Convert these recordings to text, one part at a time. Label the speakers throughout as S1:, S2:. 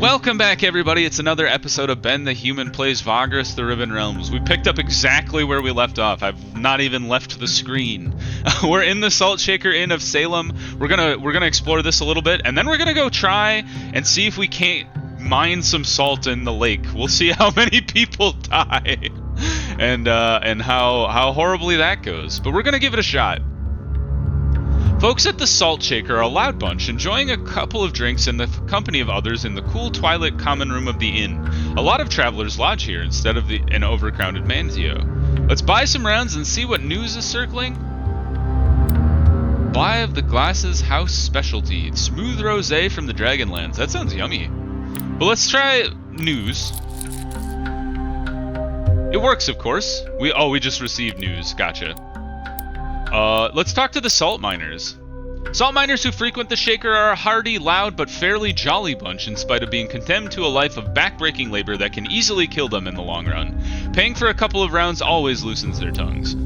S1: Welcome back, everybody. It's another episode of Ben the Human Plays Vagrus, the Riven Realms. We picked up exactly where we left off. I've not even left the screen. We're in the Salt Shaker Inn of Salem. We're gonna explore this a little bit, and then we're gonna go try and see if we can't mine some salt in the lake. We'll see how many people die, and how horribly that goes. But we're gonna give it a shot. Folks at the Salt Shaker are a loud bunch, enjoying a couple of drinks in the company of others in the cool twilight common room of the inn. A lot of travelers lodge here instead of an overcrowded manzio. Let's buy some rounds and see what news is circling. Buy of the Glasses House Specialty, smooth rosé from the Dragonlands. That sounds yummy. But let's try news. It works, of course. We just received news. Gotcha. Let's talk to the salt miners. Salt miners who frequent the Shaker are a hardy, loud, but fairly jolly bunch in spite of being condemned to a life of back-breaking labor that can easily kill them in the long run. Paying for a couple of rounds always loosens their tongues.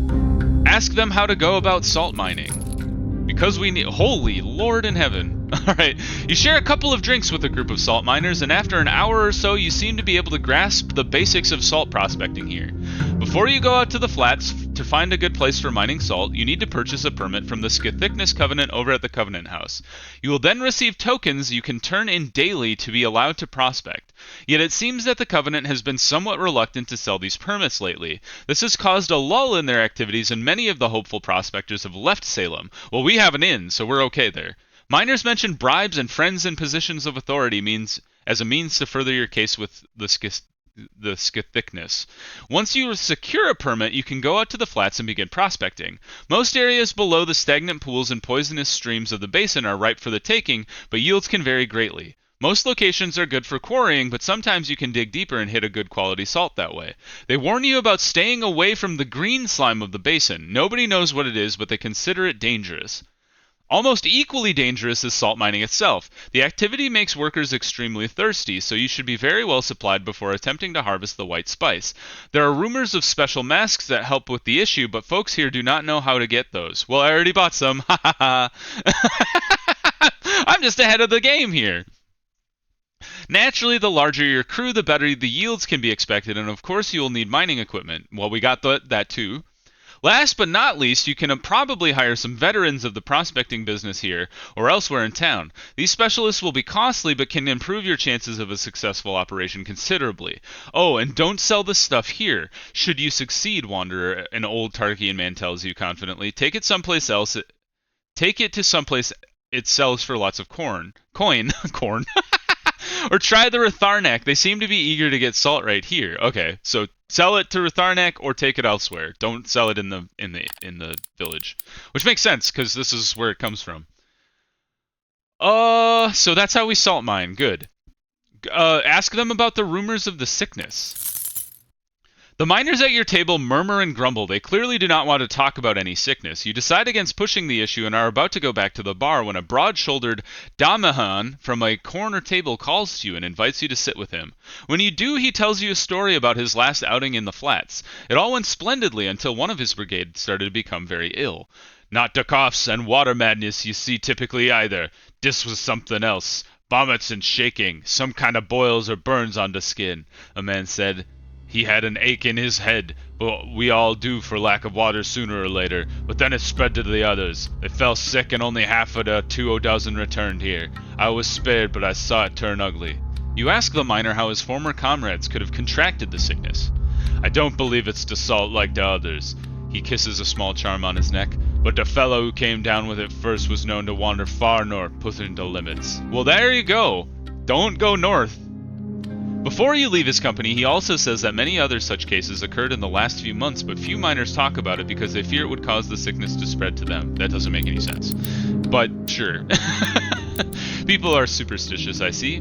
S1: Ask them how to go about salt mining. Because we need— Holy Lord in heaven. Alright, you share a couple of drinks with a group of salt miners, and after an hour or so you seem to be able to grasp the basics of salt prospecting here. Before you go out to the flats to find a good place for mining salt, you need to purchase a permit from the Thickness Covenant over at the Covenant House. You will then receive tokens you can turn in daily to be allowed to prospect. Yet it seems that the Covenant has been somewhat reluctant to sell these permits lately. This has caused a lull in their activities, and many of the hopeful prospectors have left Salem. Well, we have an inn, so we're okay there. Miners mention bribes and friends in positions of authority as a means to further your case with the Thickness. Once you secure a permit, you can go out to the flats and begin prospecting. Most areas below the stagnant pools and poisonous streams of the basin are ripe for the taking, but yields can vary greatly. Most locations are good for quarrying, but sometimes you can dig deeper and hit a good quality salt that way. They warn you about staying away from the green slime of the basin. Nobody knows what it is, but they consider it dangerous. Almost equally dangerous is salt mining itself. The activity makes workers extremely thirsty, so you should be very well supplied before attempting to harvest the white spice. There are rumors of special masks that help with the issue, but folks here do not know how to get those. Well, I already bought some. Ha ha ha. I'm just ahead of the game here. Naturally, the larger your crew, the better the yields can be expected, and of course you will need mining equipment. Well, we got that too. Last but not least, you can probably hire some veterans of the prospecting business here or elsewhere in town. These specialists will be costly but can improve your chances of a successful operation considerably. Oh, and don't sell the stuff here. Should you succeed, Wanderer, an old Tarkian man tells you confidently, take it someplace else. Take it to someplace it sells for lots of coin. Corn. Or try the Ratharnak. They seem to be eager to get salt right here. Okay, so sell it to Ratharnak or take it elsewhere. Don't sell it in the village, which makes sense because this is where it comes from. So that's how we salt mine. Good. Ask them about the rumors of the sickness. The miners at your table murmur and grumble. They clearly do not want to talk about any sickness. You decide against pushing the issue and are about to go back to the bar when a broad-shouldered Damahan from a corner table calls to you and invites you to sit with him. When you do, he tells you a story about his last outing in the flats. It all went splendidly until one of his brigade started to become very ill. Not the coughs and water madness you see typically either. This was something else. Vomits and shaking. Some kind of boils or burns on the skin, a man said. He had an ache in his head, but we all do for lack of water sooner or later, but then it spread to the others. They fell sick and only half of the 2 dozen returned here. I was spared, but I saw it turn ugly. You ask the miner how his former comrades could have contracted the sickness. I don't believe it's the salt like the others. He kisses a small charm on his neck. But the fellow who came down with it first was known to wander far north, pushing the limits. Well, there you go. Don't go north. Before you leave his company, he also says that many other such cases occurred in the last few months, but few miners talk about it because they fear it would cause the sickness to spread to them. That doesn't make any sense. But sure. People are superstitious, I see.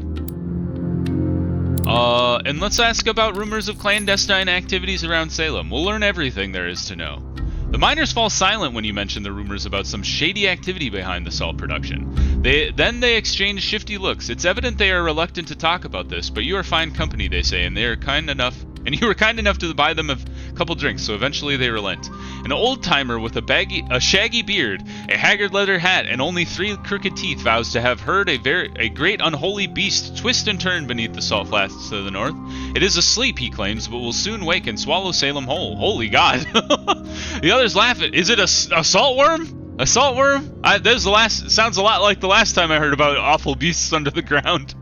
S1: And let's ask about rumors of clandestine activities around Salem. We'll learn everything there is to know. The miners fall silent when you mention the rumors about some shady activity behind the salt production. Then they exchange shifty looks. It's evident they are reluctant to talk about this, but you are fine company, they say, and you were kind enough to buy them a couple drinks, so eventually they relent. An old-timer with a shaggy beard, a haggard leather hat, and only 3 crooked teeth vows to have heard a great unholy beast twist and turn beneath the salt flats to the north. It is asleep, he claims, but will soon wake and swallow Salem whole. Holy God. The others laugh at, is it a saltworm? A saltworm? Sounds a lot like the last time I heard about awful beasts under the ground.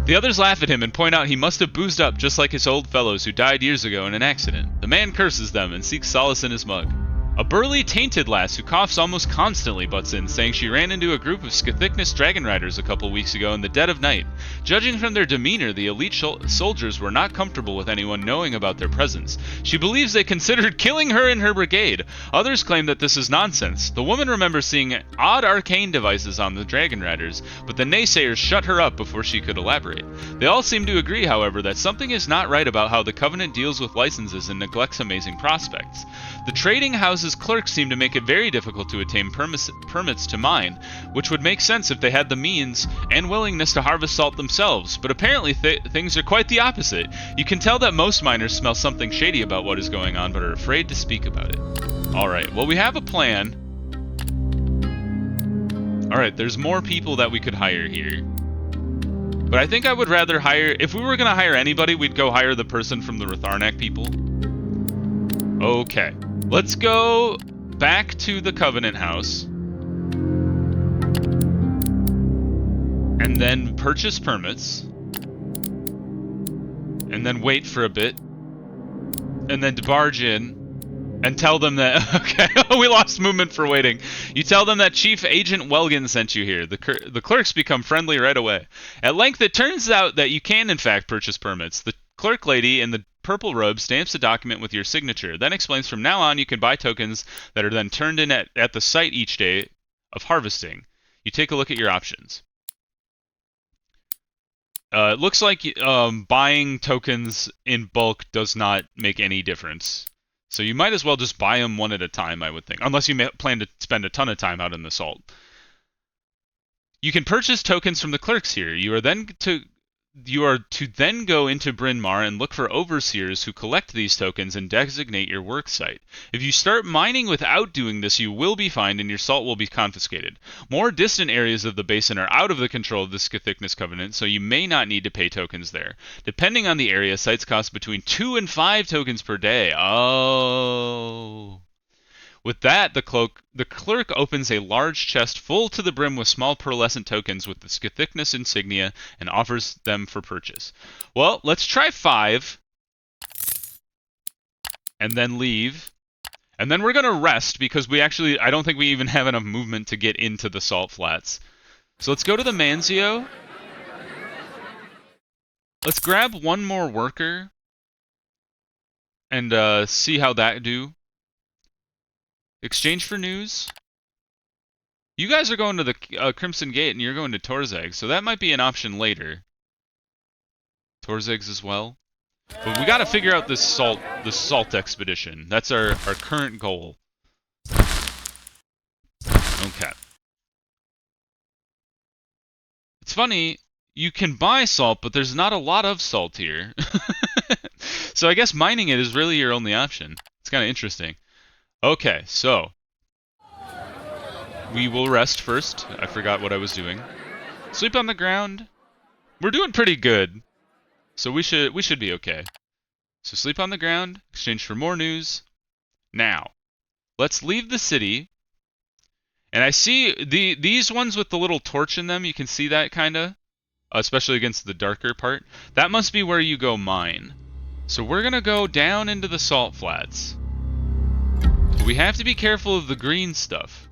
S1: The others laugh at him and point out he must have boozed up just like his old fellows who died years ago in an accident. The man curses them and seeks solace in his mug. A burly, tainted lass who coughs almost constantly butts in, saying she ran into a group of Scathicnus dragon riders a couple weeks ago in the dead of night. Judging from their demeanor, the elite soldiers were not comfortable with anyone knowing about their presence. She believes they considered killing her and her brigade. Others claim that this is nonsense. The woman remembers seeing odd arcane devices on the dragon riders, but the naysayers shut her up before she could elaborate. They all seem to agree, however, that something is not right about how the Covenant deals with licenses and neglects amazing prospects. The trading house's clerks seem to make it very difficult to attain permits to mine, which would make sense if they had the means and willingness to harvest salt themselves, but apparently things are quite the opposite. You can tell that most miners smell something shady about what is going on, but are afraid to speak about it. Alright, well we have a plan. Alright, there's more people that we could hire here. But I think I would rather hire, if we were going to hire anybody, we'd go hire the person from the Ratharnak people. Okay. Let's go back to the Covenant house. And then purchase permits. And then wait for a bit. And then barge in. And tell them that... Okay, we lost movement for waiting. You tell them that Chief Agent Welgan sent you here. The clerks become friendly right away. At length, it turns out that you can, in fact, purchase permits. The clerk lady in the purple robe stamps the document with your signature, then explains from now on you can buy tokens that are then turned in at the site each day of harvesting. You take a look at your options. It looks like buying tokens in bulk does not make any difference. So you might as well just buy them one at a time, I would think. Unless you plan to spend a ton of time out in the salt. You can purchase tokens from the clerks here. You are to then go into Bryn Mawr and look for overseers who collect these tokens and designate your work site. If you start mining without doing this, you will be fined and your salt will be confiscated. More distant areas of the basin are out of the control of the Scathicnus Covenant, so you may not need to pay tokens there. Depending on the area, sites cost between 2 and 5 tokens per day. Oh... With that, the clerk opens a large chest full to the brim with small pearlescent tokens with the Scathicnus insignia and offers them for purchase. Well, let's try 5. And then leave. And then we're going to rest because I don't think we even have enough movement to get into the salt flats. So let's go to the Manzio. Let's grab one more worker. And see how that do. Exchange for news. You guys are going to the Crimson Gate and you're going to Torzeg, so that might be an option later. Torzeg's as well. But we gotta figure out this salt expedition. That's our current goal. Okay. It's funny, you can buy salt, but there's not a lot of salt here. So I guess mining it is really your only option. It's kind of interesting. Okay, so we will rest first. I forgot what I was doing. Sleep on the ground. We're doing pretty good, so we should be okay. So sleep on the ground. Exchange for more news. Now, let's leave the city. And I see these ones with the little torch in them. You can see that kinda, especially against the darker part. That must be where you go mine. So we're gonna go down into the salt flats. We have to be careful of the green stuff.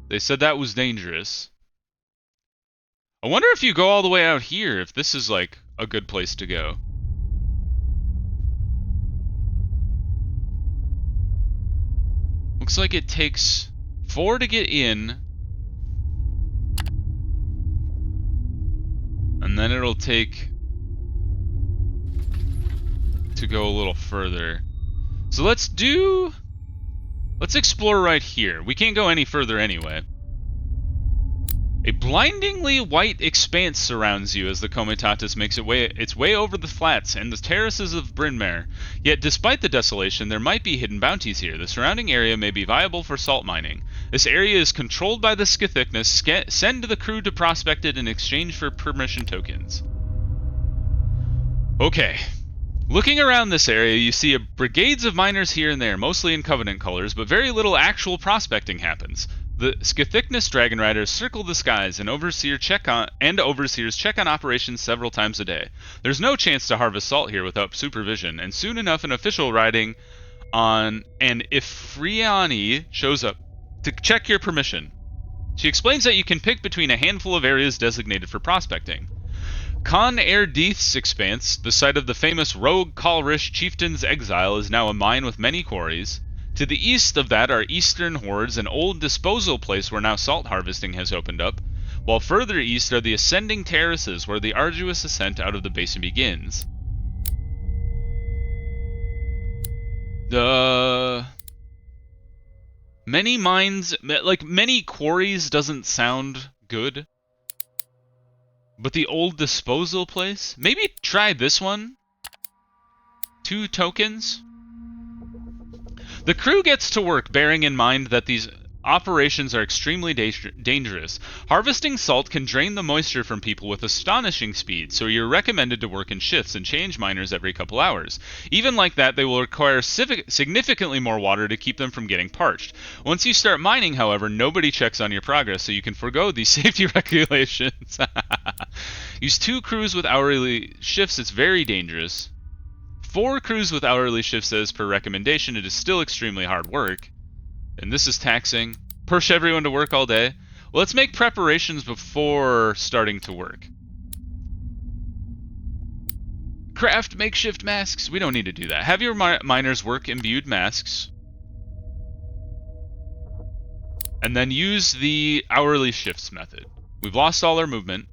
S1: They said that was dangerous. I wonder if you go all the way out here, if this is like a good place to go. Looks like it takes 4 to get in. And then it'll take to go a little further. So let's explore right here. We can't go any further anyway. A blindingly white expanse surrounds you as the Comitatus makes its way over the flats and the terraces of Brynmare. Yet despite the desolation, there might be hidden bounties here. The surrounding area may be viable for salt mining. This area is controlled by the Scythicness. Send the crew to prospect it in exchange for permission tokens. Okay. Looking around this area, you see brigades of miners here and there, mostly in Covenant colors, but very little actual prospecting happens. The Scythicness Dragon Riders circle the skies, and overseers check on operations several times a day. There's no chance to harvest salt here without supervision, and soon enough an official riding on an Ifriani shows up to check your permission. She explains that you can pick between a handful of areas designated for prospecting. Con Erdith's expanse, the site of the famous rogue Kalrish chieftain's exile, is now a mine with many quarries. To the east of that are eastern hordes, an old disposal place where now salt harvesting has opened up, while further east are the ascending terraces where the arduous ascent out of the basin begins. Many mines, like many quarries doesn't sound good. But the old disposal place? Maybe try this one? 2 tokens? The crew gets to work bearing in mind that these operations are extremely dangerous. Harvesting salt can drain the moisture from people with astonishing speed, so you're recommended to work in shifts and change miners every couple hours. Even like that, they will require significantly more water to keep them from getting parched. Once you start mining, however, nobody checks on your progress, so you can forgo these safety regulations. Use 2 crews with hourly shifts, it's very dangerous. 4 crews with hourly shifts as per recommendation, it is still extremely hard work. And this is taxing. Push everyone to work all day. Well, let's make preparations before starting to work. Craft makeshift masks. We don't need to do that. Have your miners work imbued masks. And then use the hourly shifts method. We've lost all our movement.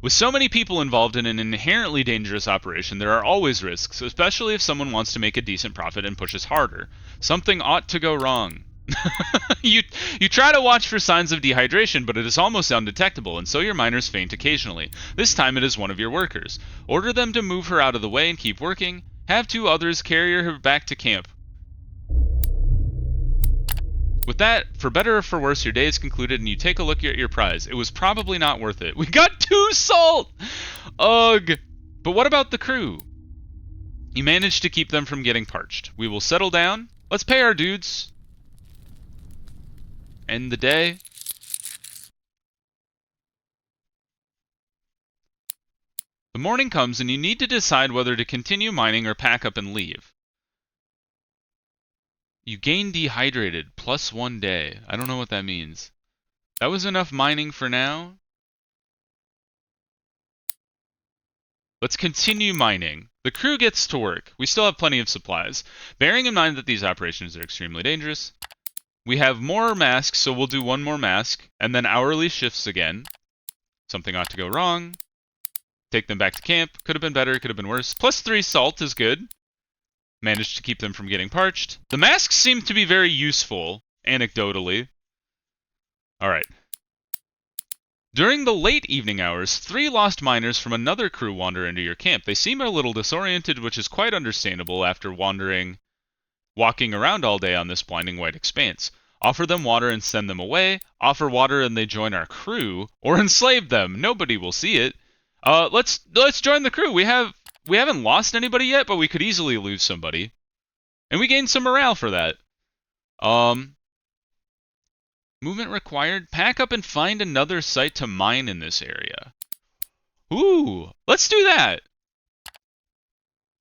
S1: With so many people involved in an inherently dangerous operation, there are always risks, especially if someone wants to make a decent profit and pushes harder. Something ought to go wrong. You try to watch for signs of dehydration, but it is almost undetectable, and so your miners faint occasionally. This time it is one of your workers. Order them to move her out of the way and keep working. Have 2 others carry her back to camp. With that, for better or for worse, your day is concluded and you take a look at your prize. It was probably not worth it. We got 2 salt! Ugh! But what about the crew? You managed to keep them from getting parched. We will settle down. Let's pay our dudes. End the day. The morning comes and you need to decide whether to continue mining or pack up and leave. You gain dehydrated, plus 1 day. I don't know what that means. That was enough mining for now. Let's continue mining. The crew gets to work. We still have plenty of supplies. Bearing in mind that these operations are extremely dangerous. We have more masks, so we'll do 1 more mask. And then hourly shifts again. Something ought to go wrong. Take them back to camp. Could have been better, could have been worse. Plus 3 salt is good. Managed to keep them from getting parched. The masks seem to be very useful, anecdotally. Alright. During the late evening hours, 3 lost miners from another crew wander into your camp. They seem a little disoriented, which is quite understandable after walking around all day on this blinding white expanse. Offer them water and send them away. Offer water and they join our crew. Or enslave them. Nobody will see it. Let's join the crew. We haven't lost anybody yet, but we could easily lose somebody. And we gained some morale for that. Movement required. Pack up and find another site to mine in this area. Ooh, let's do that.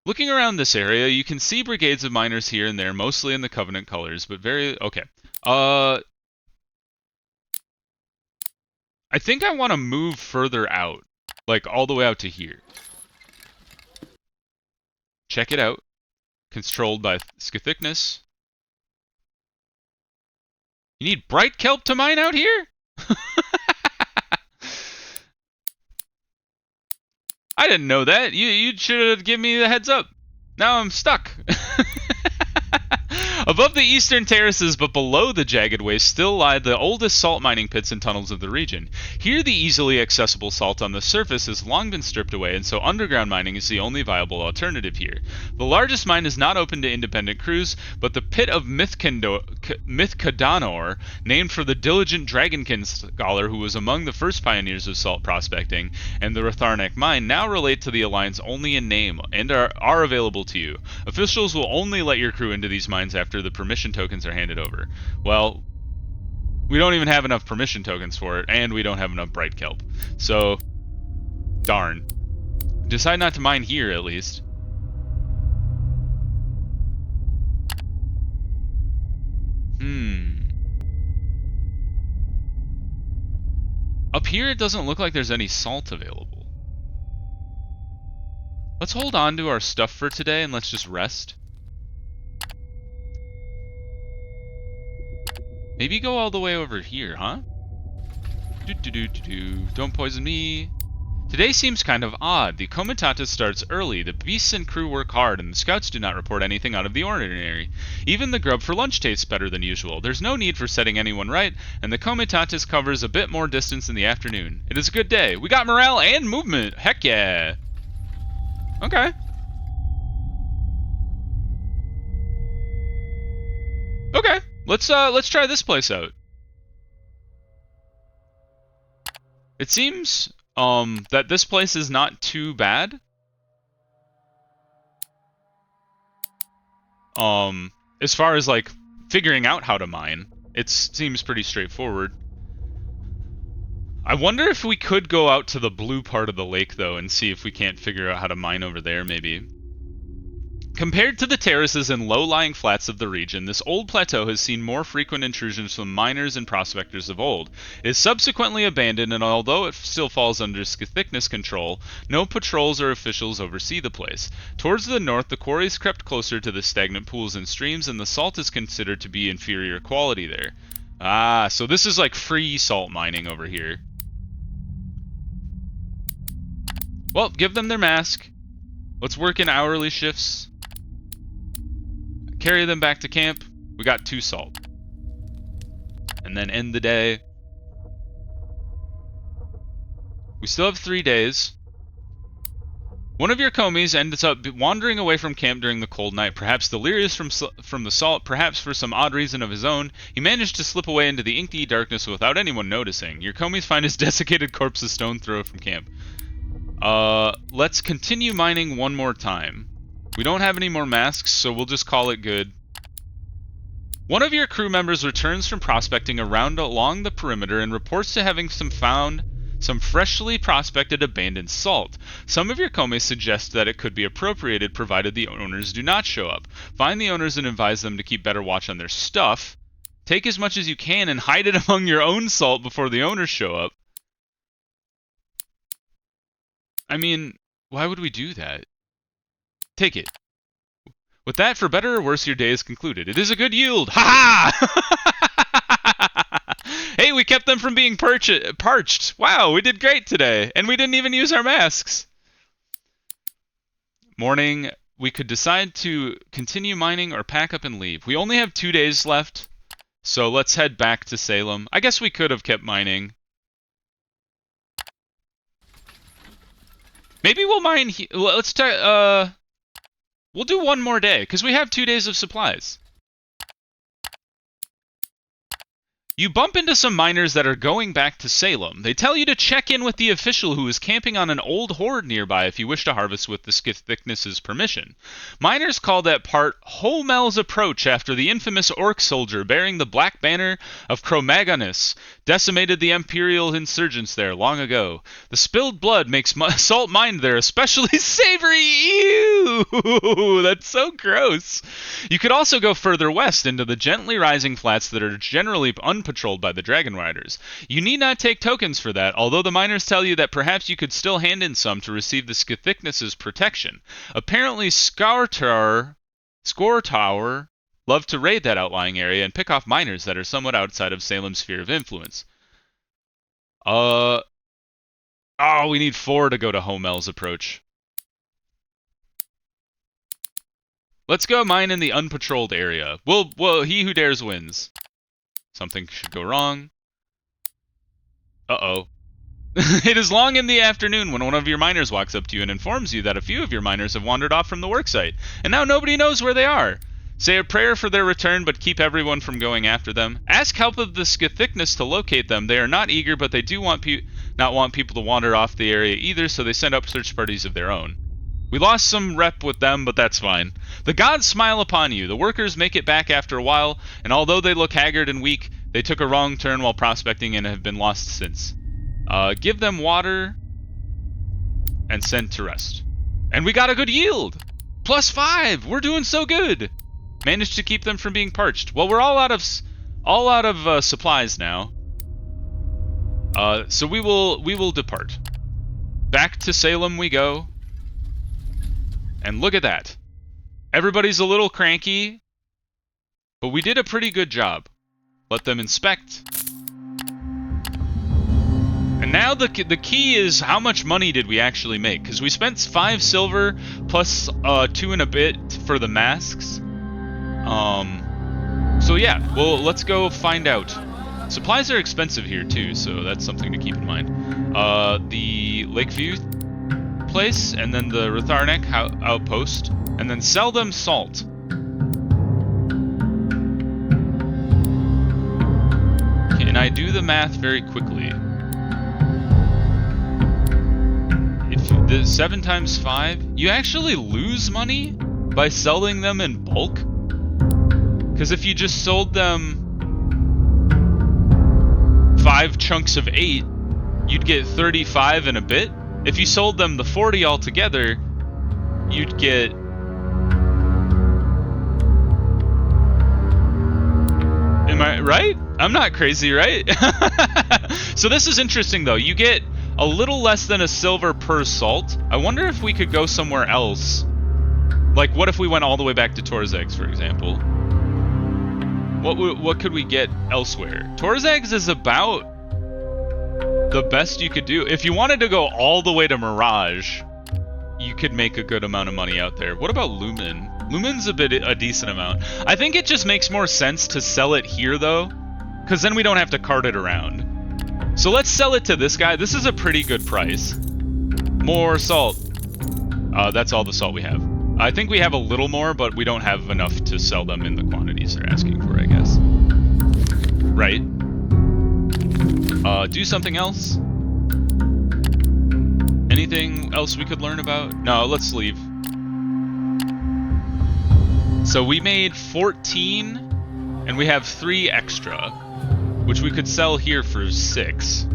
S1: Looking around this area, you can see brigades of miners here and there, mostly in the Covenant colors, but okay. I think I want to move further out. Like, all the way out to here. Check it out. Controlled by Scythicness. You need bright kelp to mine out here? I didn't know that. You should have given me the heads up. Now I'm stuck. Above the eastern terraces, but below the jagged waste, still lie the oldest salt mining pits and tunnels of the region. Here, the easily accessible salt on the surface has long been stripped away, and so underground mining is the only viable alternative here. The largest mine is not open to independent crews, but the pit of Mythkadanor, named for the diligent Dragonkin scholar who was among the first pioneers of salt prospecting, and the Ratharnak mine now relate to the Alliance only in name and are available to you. Officials will only let your crew into these mines after the permission tokens are handed over. Well, we don't even have enough permission tokens for it, and we don't have enough bright kelp. So, darn. Decide not to mine here, at least. Up here, it doesn't look like there's any salt available. Let's hold on to our stuff for today, and let's just rest. Maybe go all the way over here, huh? Don't poison me. Today seems kind of odd. The Comitatus starts early, the beasts and crew work hard, and the scouts do not report anything out of the ordinary. Even the grub for lunch tastes better than usual. There's no need for setting anyone right, and the Comitatus covers a bit more distance in the afternoon. It is a good day. We got morale and movement. Heck yeah. Okay. Okay. Let's try this place out. It seems that this place is not too bad. As far as like figuring out how to mine, it seems pretty straightforward. I wonder if we could go out to the blue part of the lake though and see if we can't figure out how to mine over there maybe. Compared to the terraces and low-lying flats of the region, this old plateau has seen more frequent intrusions from miners and prospectors of old. It is subsequently abandoned, and although it still falls under thickness control, no patrols or officials oversee the place. Towards the north, the quarries crept closer to the stagnant pools and streams, and the salt is considered to be inferior quality there. Ah, so this is like free salt mining over here. Well, give them their mask. Let's work in hourly shifts. Carry them back to camp. We got 2 salt. And then end the day. We still have 3 days. One of your commies ends up wandering away from camp during the cold night, perhaps delirious from the salt, perhaps for some odd reason of his own. He managed to slip away into the inky darkness without anyone noticing. Your commies find his desiccated corpse a stone throw from camp. Let's continue mining one more time. We don't have any more masks, so we'll just call it good. One of your crew members returns from prospecting along the perimeter and reports to having found some freshly prospected abandoned salt. Some of your commies suggest that it could be appropriated provided the owners do not show up. Find the owners and advise them to keep better watch on their stuff. Take as much as you can and hide it among your own salt before the owners show up. I mean, why would we do that? Take it. With that, for better or worse, your day is concluded. It is a good yield. Ha ha! Hey, we kept them from being parched. Wow, we did great today. And we didn't even use our masks. Morning, we could decide to continue mining or pack up and leave. We only have 2 days left, so let's head back to Salem. I guess we could have kept mining. Maybe we'll mine here. Let's try, we'll do one more day, because we have 2 days of supplies. You bump into some miners that are going back to Salem. They tell you to check in with the official who is camping on an old hoard nearby if you wish to harvest with the Thickness's permission. Miners call that part Homel's Approach after the infamous orc soldier bearing the black banner of Cro-Magonus decimated the Imperial insurgents there long ago. The spilled blood makes salt mined there especially savory. Ew! That's so gross. You could also go further west into the gently rising flats that are generally unpatrolled by the Dragon Riders. You need not take tokens for that, although the miners tell you that perhaps you could still hand in some to receive the Thickness's protection. Apparently Scourtower love to raid that outlying area and pick off miners that are somewhat outside of Salem's sphere of influence. Oh, we need 4 to go to Homel's Approach. Let's go mine in the unpatrolled area. Well, he who dares wins. Something should go wrong. Uh-oh. It is long in the afternoon when one of your miners walks up to you and informs you that a few of your miners have wandered off from the worksite, and now nobody knows where they are. Say a prayer for their return, but keep everyone from going after them. Ask help of the Scythicnus to locate them. They are not eager, but they do not want people to wander off the area either, so they send up search parties of their own. We lost some rep with them, but that's fine. The gods smile upon you. The workers make it back after a while, and although they look haggard and weak, they took a wrong turn while prospecting and have been lost since. Give them water and send to rest. And we got a good yield! +5! We're doing so good! Managed to keep them from being parched. Well, we're all out of supplies now. So we will depart. Back to Salem we go. And look at that. Everybody's a little cranky, but we did a pretty good job. Let them inspect. And now the key is how much money did we actually make? Because we spent 5 silver plus 2 and a bit for the masks. So yeah, well, let's go find out. Supplies are expensive here too, so that's something to keep in mind. The Lakeview place, and then the Ratharnek outpost, and then sell them salt. Can I do the math very quickly? If the 7 times 5, you actually lose money by selling them in bulk? Because if you just sold them 5 chunks of 8, you'd get 35 and a bit. If you sold them the 40 altogether, you'd get... Am I right? I'm not crazy, right? So this is interesting, though. You get a little less than a silver per salt. I wonder if we could go somewhere else. Like, what if we went all the way back to Torzags, for example? What could we get elsewhere? Torzags is about the best you could do. If you wanted to go all the way to Mirage, you could make a good amount of money out there. What about Lumen? Lumen's a decent amount. I think it just makes more sense to sell it here, though, because then we don't have to cart it around. So let's sell it to this guy. This is a pretty good price. More salt. That's all the salt we have. I think we have a little more, but we don't have enough to sell them in the quantities they're asking for, I guess. Right? Do something else? Anything else we could learn about? No, let's leave. So we made 14, and we have 3 extra, which we could sell here for 6.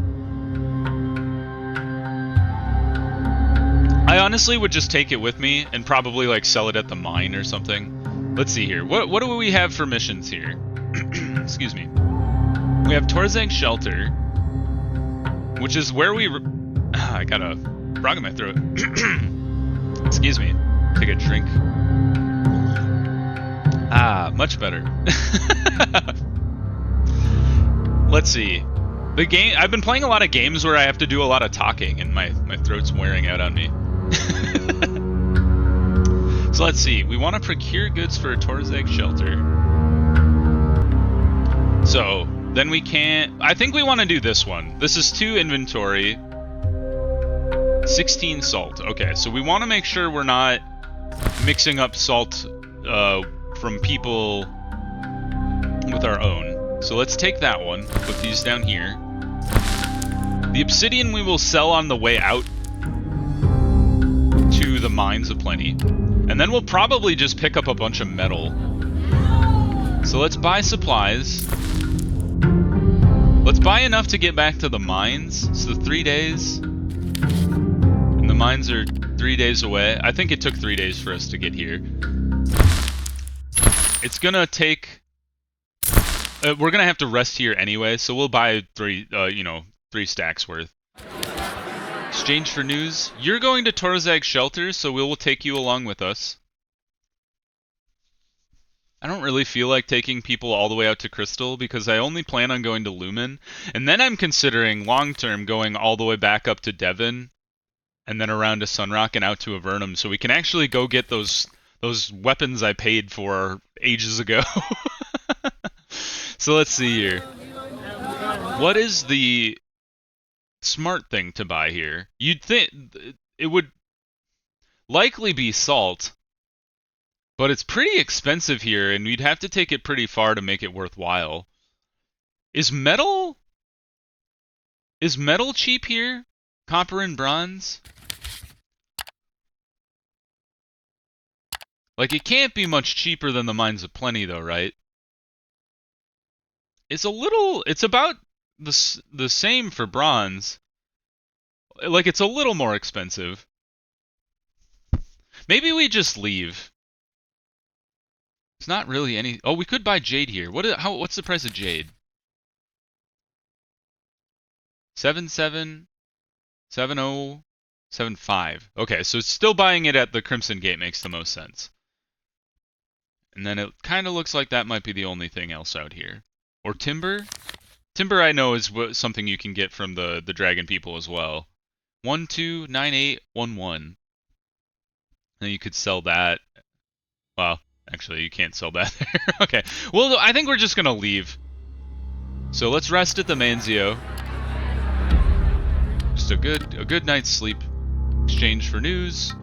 S1: I honestly would just take it with me and probably like sell it at the mine or something. Let's see here. What do we have for missions here? Excuse me. We have Torzag Shelter, which is where we... I got a frog in my throat. Excuse me. Take a drink. Ah, much better. Let's see. The game... I've been playing a lot of games where I have to do a lot of talking, and my throat's wearing out on me. So let's see. We want to procure goods for a Torzag Shelter. So... then we can't... I think we want to do this one. This is 2 inventory. 16 salt. Okay, so we want to make sure we're not mixing up salt from people with our own. So let's take that one. Put these down here. The obsidian we will sell on the way out to the Mines of Plenty. And then we'll probably just pick up a bunch of metal. So let's buy supplies. Let's buy enough to get back to the mines. So 3 days. And the mines are 3 days away. I think it took 3 days for us to get here. It's gonna take... we're gonna have to rest here anyway, so we'll buy 3 stacks worth. Exchange for news. You're going to Torzag Shelter, so we will take you along with us. I don't really feel like taking people all the way out to Crystal because I only plan on going to Lumen. And then I'm considering long-term going all the way back up to Devon and then around to Sunrock and out to Avernum so we can actually go get those those weapons I paid for ages ago. So let's see here. What is the smart thing to buy here? You'd think it would likely be salt, but it's pretty expensive here, and we'd have to take it pretty far to make it worthwhile. Is metal cheap here? Copper and bronze? Like, it can't be much cheaper than the Mines of Plenty, though, right? It's about the same for bronze. Like, it's a little more expensive. Maybe we just leave. It's not really any... Oh, we could buy jade here. What's the price of jade? 7.7, 7.0, 7.5. Okay, so still buying it at the Crimson Gate makes the most sense. And then it kind of looks like that might be the only thing else out here. Or timber? Timber I know is something you can get from the dragon people as well. 129811. Then you could sell that. Well, actually you can't sell that there. Okay. Well, I think we're just gonna leave. So let's rest at the Manzio. Just a good night's sleep. Exchange for news.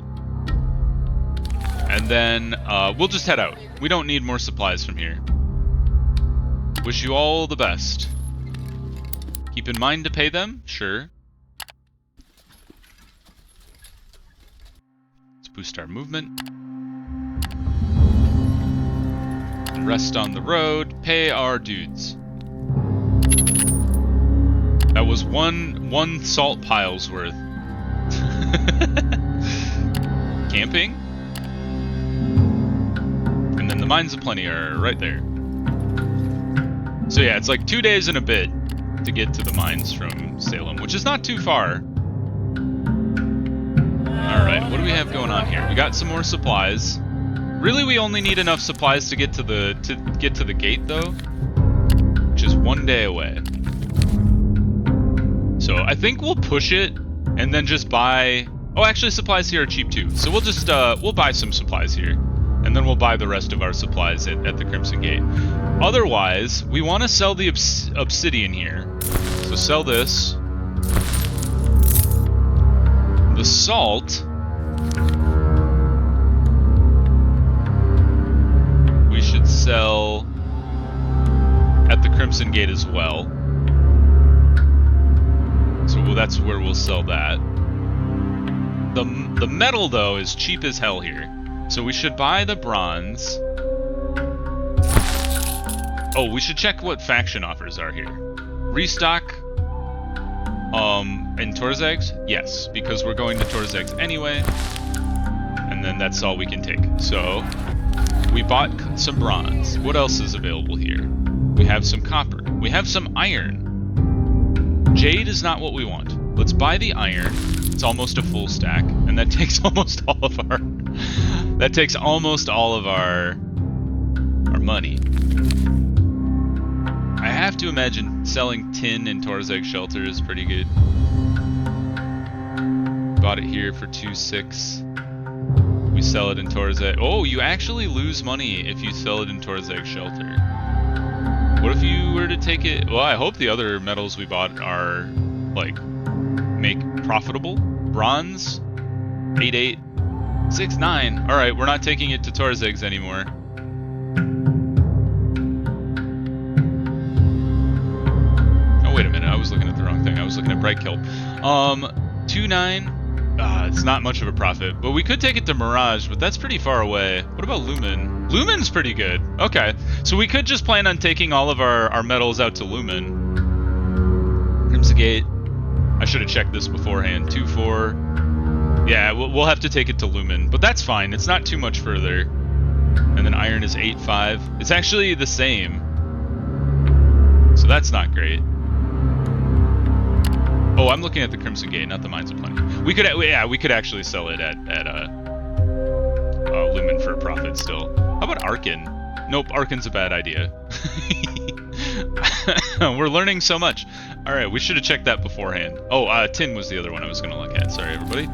S1: And then we'll just head out. We don't need more supplies from here. Wish you all the best. Keep in mind to pay them, sure. Let's boost our movement. And rest on the road, pay our dudes. That was one salt pile's worth. Camping? And then the Mines of Plenty are right there. So yeah, it's like 2 days and a bit to get to the mines from Salem, which is not too far. Alright, what do we have going on here? We got some more supplies. Really, we only need enough supplies to get to the gate, though, which is 1 day away. So I think we'll push it and then just buy... Oh, actually, supplies here are cheap too. So we'll just we'll buy some supplies here, and then we'll buy the rest of our supplies at the Crimson Gate. Otherwise, we want to sell the obsidian here. So sell this. The salt. We should sell at the Crimson Gate as well. So that's where we'll sell that. The metal, though, is cheap as hell here. So we should buy the bronze. Oh, we should check what faction offers are here. Restock in Torzags? Yes, because we're going to Torzags anyway. And then that's all we can take. So we bought some bronze. What else is available here? We have some copper. We have some iron. Jade is not what we want. Let's buy the iron. It's almost a full stack, and that takes almost all of our money. I have to imagine selling tin in Torzeg Shelter is pretty good. Bought it here for 2.6. We sell it in Torzeg. Oh, you actually lose money if you sell it in Torzeg Shelter. What if you were to take it? Well, I hope the other metals we bought are like make profitable. Bronze, 8.8, 6.9. All right, we're not taking it to Torzags anymore. Oh wait a minute, I was looking at the wrong thing. I was looking at Bright Kelp. 2.9. It's not much of a profit, but we could take it to Mirage, but that's pretty far away. What about Lumen? Lumen's pretty good. Okay, so we could just plan on taking all of our metals out to Lumen. Crimson Gate. I should have checked this beforehand. 2.4. Yeah, we'll have to take it to Lumen, but that's fine. It's not too much further. And then iron is 8.5. It's actually the same. So that's not great. Oh, I'm looking at the Crimson Gate, not the Mines of Plenty. We could actually sell it at Lumen for a profit still. How about Arcane? Nope, Arcane's a bad idea. We're learning so much. Alright, we should have checked that beforehand. Oh, tin was the other one I was going to look at. Sorry, everybody.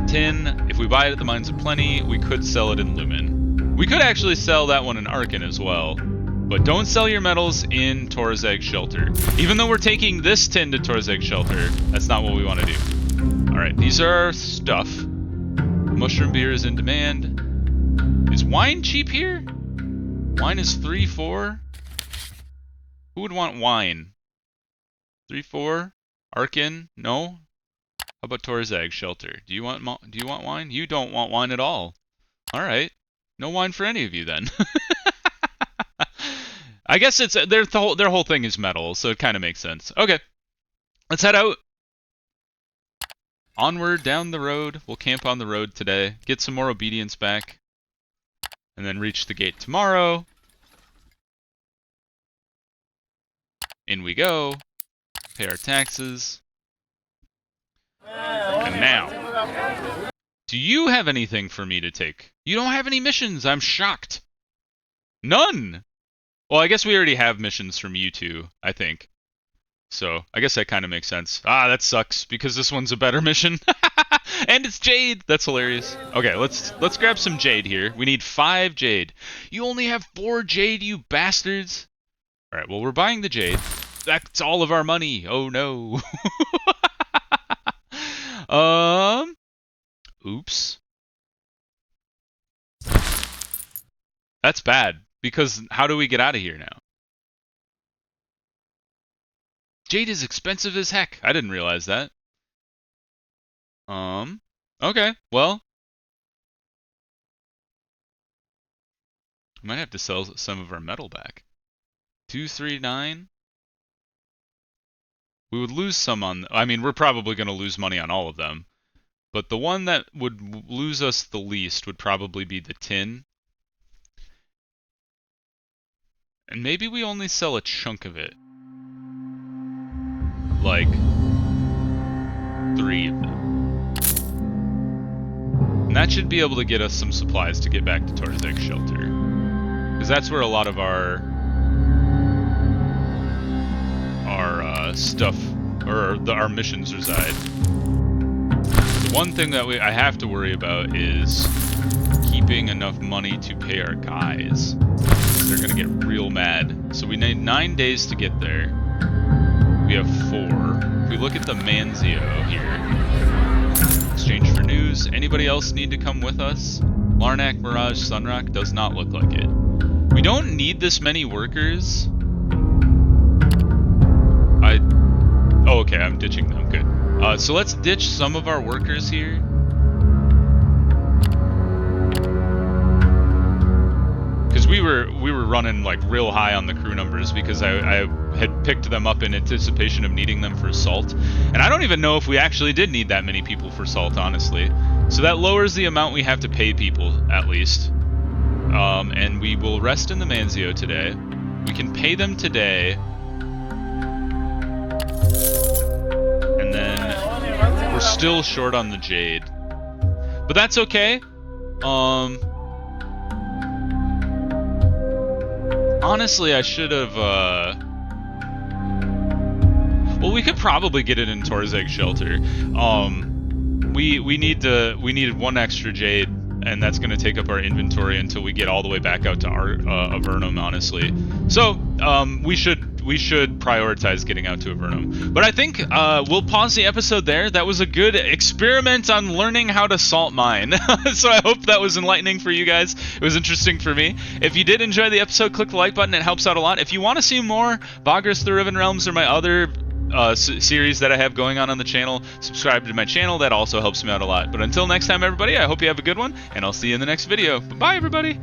S1: Tin. If we buy it at the Mines of Plenty, we could sell it in Lumen. We could actually sell that one in Arcane as well. But don't sell your metals in Torzag Shelter. Even though we're taking this tin to Torzag Shelter, that's not what we want to do. Alright, these are our stuff. Mushroom beer is in demand. Is wine cheap here? Wine is 3-4. Who would want wine? 3-4? Arcane? No? How about Torzag Shelter? Do you want wine? You don't want wine at all. Alright. No wine for any of you then. I guess it's their whole thing is metal, so it kind of makes sense. Okay. Let's head out. Onward down the road. We'll camp on the road today. Get some more obedience back. And then reach the gate tomorrow. In we go. Pay our taxes. And now. Do you have anything for me to take? You don't have any missions. I'm shocked. None. Well, I guess we already have missions from you two, I think. So, I guess that kind of makes sense. Ah, that sucks, because this one's a better mission. And it's Jade! That's hilarious. Okay, let's grab some Jade here. We need 5 Jade. You only have 4 Jade, you bastards! Alright, well, we're buying the Jade. That's all of our money! Oh, no. Oops. That's bad. Because how do we get out of here now? Jade is expensive as heck. I didn't realize that. Okay, well. We might have to sell some of our metal back. 239. We would lose some on... I mean, we're probably going to lose money on all of them. But the one that would lose us the least would probably be the tin. And maybe we only sell a chunk of it. Like 3 of them. And that should be able to get us some supplies to get back to Torzag Shelter. Because that's where a lot of our stuff, or our missions reside. The one thing that I have to worry about is keeping enough money to pay our guys. They're gonna get real mad. So we need 9 days to get there. We have 4. If we look at the Manzio here, exchange for news. Anybody else need to come with us? Larnak, Mirage, Sunrock does not look like it. We don't need this many workers. Oh, okay, I'm ditching them. Good. So let's ditch some of our workers here. Because we were running like real high on the crew numbers because I had picked them up in anticipation of needing them for salt. And I don't even know if we actually did need that many people for salt, honestly. So that lowers the amount we have to pay people, at least. And we will rest in the Manzio today. We can pay them today. And then we're still short on the Jade. But that's okay. Honestly, I should have, well, we could probably get it in Torzag Shelter. We needed 1 extra Jade, and that's gonna take up our inventory until we get all the way back out to Avernum, honestly. So, we should prioritize getting out to Avernum. But I think we'll pause the episode there. That was a good experiment on learning how to salt mine. So I hope that was enlightening for you guys. It was interesting for me. If you did enjoy the episode, click the like button. It helps out a lot. If you want to see more Vagrus the Riven Realms or my other series that I have going on the channel, subscribe to my channel. That also helps me out a lot. But until next time, everybody, I hope you have a good one, and I'll see you in the next video. Bye, everybody!